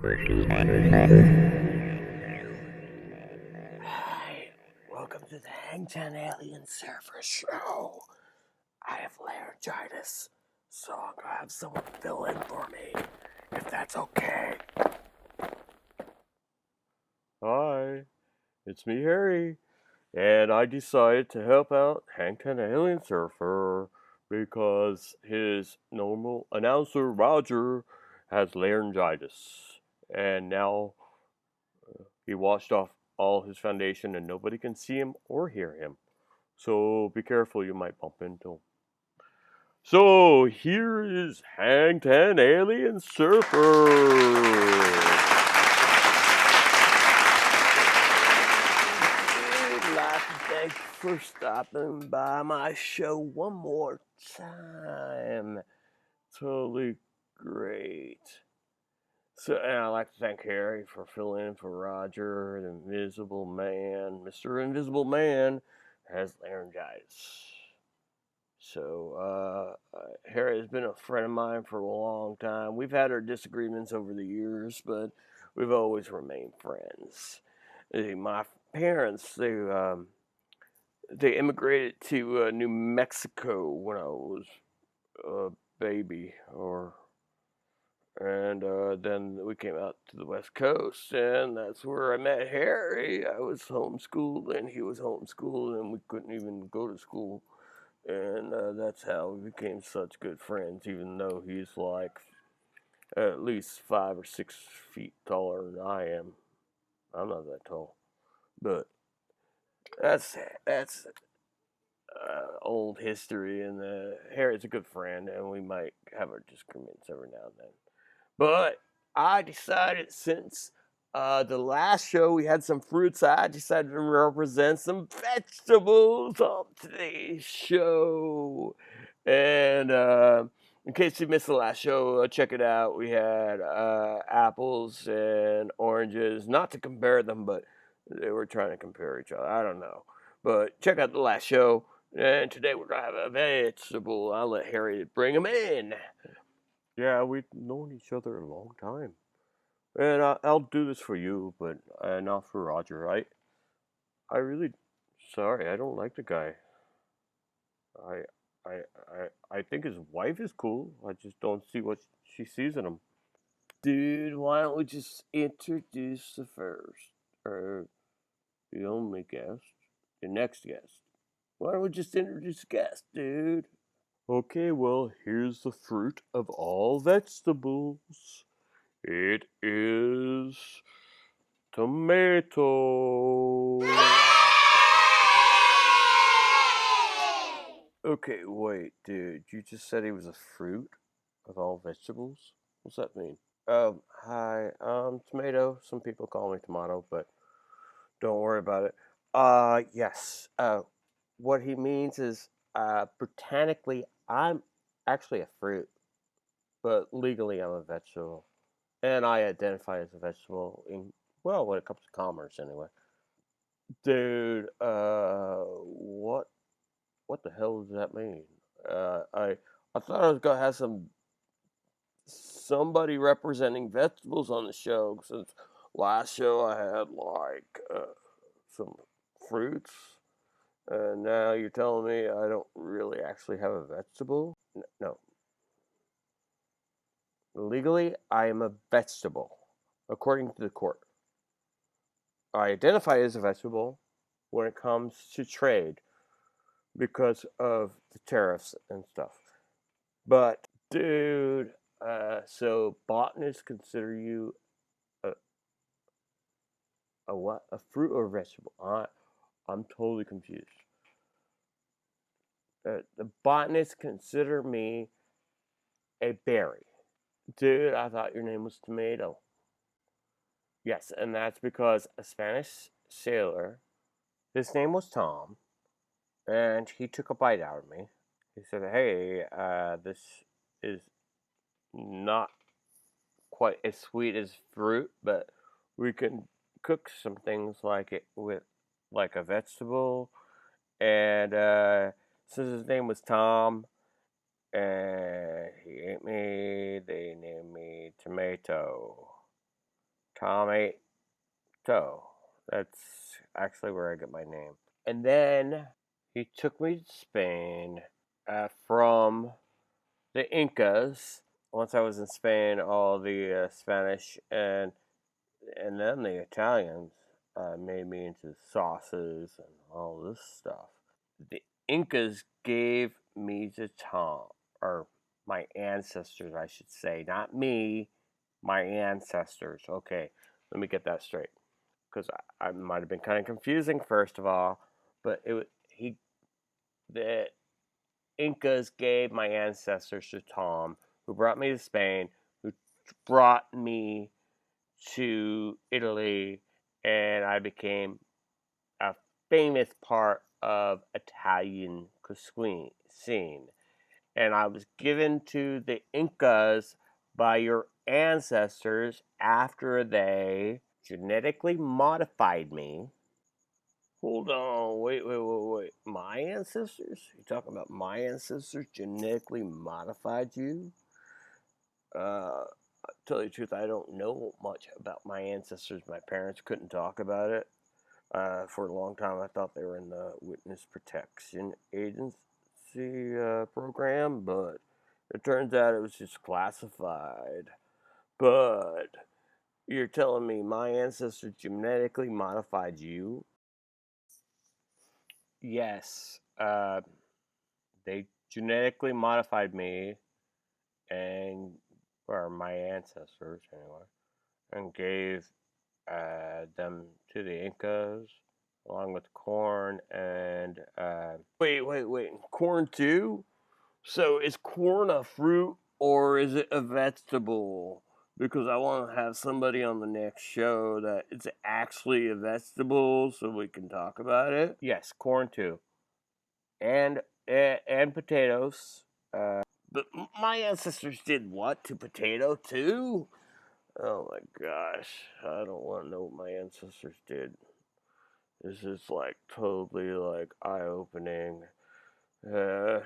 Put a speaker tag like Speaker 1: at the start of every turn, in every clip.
Speaker 1: Hi, welcome to the Hangtan Alien Surfer Show. I have laryngitis, so I'm gonna have someone fill in for me, if that's okay.
Speaker 2: Hi, it's me, Harry, and I decided to help out Hangtan Alien Surfer because his normal announcer, Roger, has laryngitis, and now he washed off all his foundation and nobody can see him or hear him. So be careful, you might bump into him. So here is Hangtan Alien Surfer.
Speaker 1: I'd like to thank you for stopping by my show one more time. Totally great. So, and I'd like to thank Harry for filling in for Roger, the Invisible Man. Mr. Invisible Man has laryngitis. So, Harry has been a friend of mine for a long time. We've had our disagreements over the years, but we've always remained friends. My parents, they immigrated to New Mexico when I was a baby, and then we came out to the West Coast, and that's where I met Harry. I was homeschooled, and he was homeschooled, and we couldn't even go to school, and that's how we became such good friends. Even though he's like at least 5 or 6 feet taller than I am, I'm not that tall, but that's old history. And Harry's a good friend, and we might have our disagreements every now and then. But I decided since the last show we had some fruits, I decided to represent some vegetables on today's show. And in case you missed the last show, check it out. We had apples and oranges, not to compare them, but they were trying to compare each other. I don't know. But check out the last show. And today we're going to have a vegetable. I'll let Harry bring them in.
Speaker 2: Yeah, we've known each other a long time. And I'll do this for you, but not for Roger. I really, sorry, I don't like the guy. I, I think his wife is cool. I just don't see what she sees in him.
Speaker 1: Dude, why don't we just introduce the first, or the only guest, the next guest? Why don't we just introduce the guest, dude?
Speaker 2: Okay, well, here's the fruit of all vegetables. It is tomato.
Speaker 1: Okay, wait, dude. You just said he was a fruit of all vegetables? What's that mean? Hi. Tomato. Some people call me tomato, but don't worry about it. Yes. What he means is, botanically, I'm actually a fruit, but legally, I'm a vegetable. And I identify as a vegetable well, when it comes to commerce, anyway. Dude, what the hell does that mean? I thought I was gonna have somebody representing vegetables on the show, since last show I had like some fruits, and now you're telling me I don't really actually have a vegetable? No, legally I am a vegetable, according to the court. I identify as a vegetable when it comes to trade because of the tariffs and stuff. But dude, so botanists consider you a, a what? A fruit or a vegetable? I'm totally confused. The botanists consider me a berry. Dude, I thought your name was Tomato. Yes, and that's because a Spanish sailor, his name was Tom, and he took a bite out of me. He said, "Hey, this is not quite as sweet as fruit, but we can cook some things like it with like a vegetable." And since his name was Tom, and he ate me, they named me Tomato. tomahto. That's actually where I get my name. And then he took me to Spain from the Incas. Once I was in Spain, all the Spanish and then the Italians made me into sauces and all this stuff. The Incas gave me to Tom, or my ancestors, I should say, not me, my ancestors. Okay, let me get that straight, because I might have been kind of confusing first of all, but the Incas gave my ancestors to Tom, who brought me to Spain, who brought me to Italy, and I became a famous part of Italian cuisine. And I was given to the Incas by your ancestors after they genetically modified me. Hold on, wait. My ancestors? You talking about my ancestors genetically modified you? Tell you the truth, I don't know much about my ancestors. My parents couldn't talk about it. For a long time, I thought they were in the Witness Protection Agency program, but it turns out it was just classified. But you're telling me my ancestors genetically modified you? Yes. They genetically modified me and, or my ancestors anyway, and gave them to the Incas along with corn and wait, corn too? So is corn a fruit or is it a vegetable? Because I want to have somebody on the next show that it's actually a vegetable so we can talk about it. Yes, corn too, and and potatoes. But my ancestors did what to potato too? Oh my gosh, I don't want to know what my ancestors did. This is like totally like eye opening. Uh,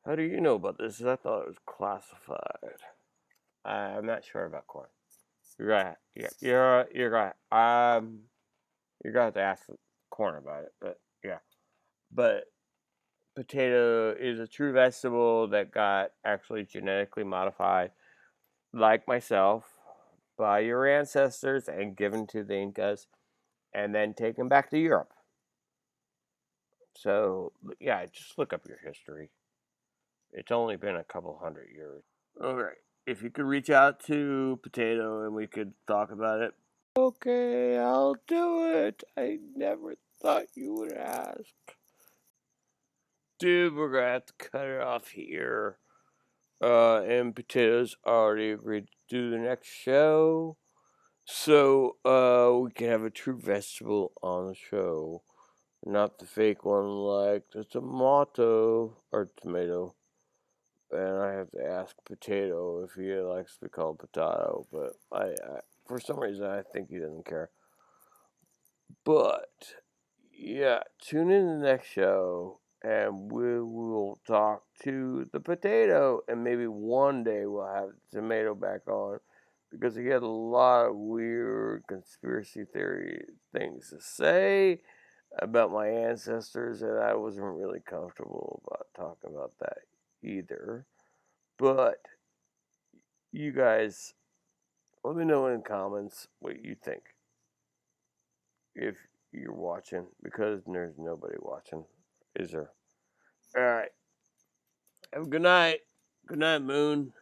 Speaker 1: how do you know about this? I thought it was classified. I'm not sure about corn. You're right. Yeah, you're right. You're gonna have to ask corn about it, but yeah. But potato is a true vegetable that got actually genetically modified, like myself, by your ancestors and given to the Incas, and then taken back to Europe. So yeah, just look up your history. It's only been a couple hundred years. All right. If you could reach out to Potato and we could talk about it. Okay, I'll do it. I never thought you would ask. Dude, we're gonna have to cut it off here. And Potatoes already agreed to do the next show. So, we can have a true vegetable on the show. Not the fake one like the tomato. And I have to ask Potato if he likes to be called Potato, but for some reason I think he doesn't care. But yeah, tune in to the next show, and we will talk to the Potato, and maybe one day we'll have the Tomato back on because he had a lot of weird conspiracy theory things to say about my ancestors, and I wasn't really comfortable about talking about that either. But you guys, let me know in the comments what you think if you're watching, because there's nobody watching, is there? All right. Have a good night. Good night, Moon.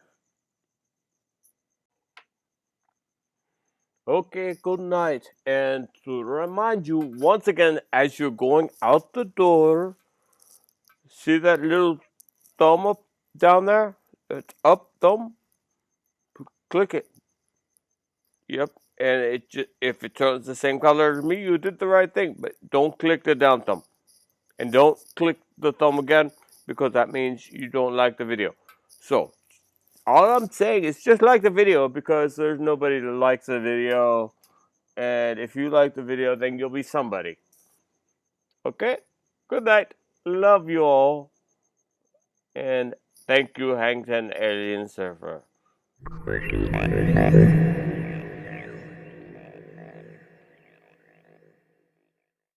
Speaker 1: Okay, good night. And to remind you once again, as you're going out the door, see that little thumb up down there? It's up thumb. Click it. Yep. And if it turns the same color as me, you did the right thing. But don't click the down thumb. And don't click the thumb again because that means you don't like the video. So, all I'm saying is just like the video because there's nobody that likes the video. And if you like the video, then you'll be somebody. Okay? Good night. Love you all. And thank you, Hangton Alien Surfer.